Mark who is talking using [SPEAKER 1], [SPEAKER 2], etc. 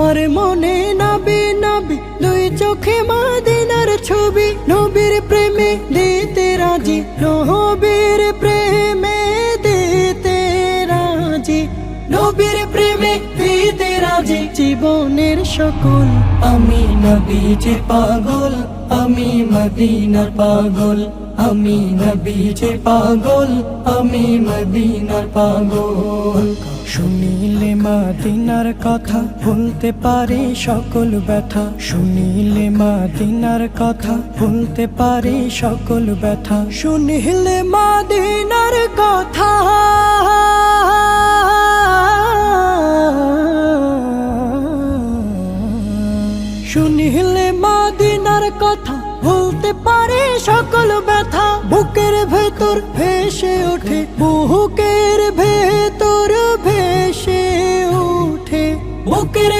[SPEAKER 1] আমার মনে নবী নবী দুই চোখে মদিনার ছবি, নবীর প্রেমে দিতে রাজি, নবীর প্রেমে দিতে রাজি, নবীর প্রেমে দিতে রাজি। জীবনের সকল আমি নবীজির পাগল, আমি মদিনার পাগল, আমি নবীজির পাগল, আমি মদিনার পাগল। শুনিলে মদিনার কথা ভুলতে পারি সকল ব্যথা, শুনিলে মদিনার কথা ভুলতে পারি সকল ব্যথা, শুনিলে মদিনার কথা শুনিলে মদিনার কথা ভুলতে পারি সকল ব্যথা। বুকের ভেতর ভেসে ওঠে, বুকের ভেতর ভেসে ওঠে, বুকের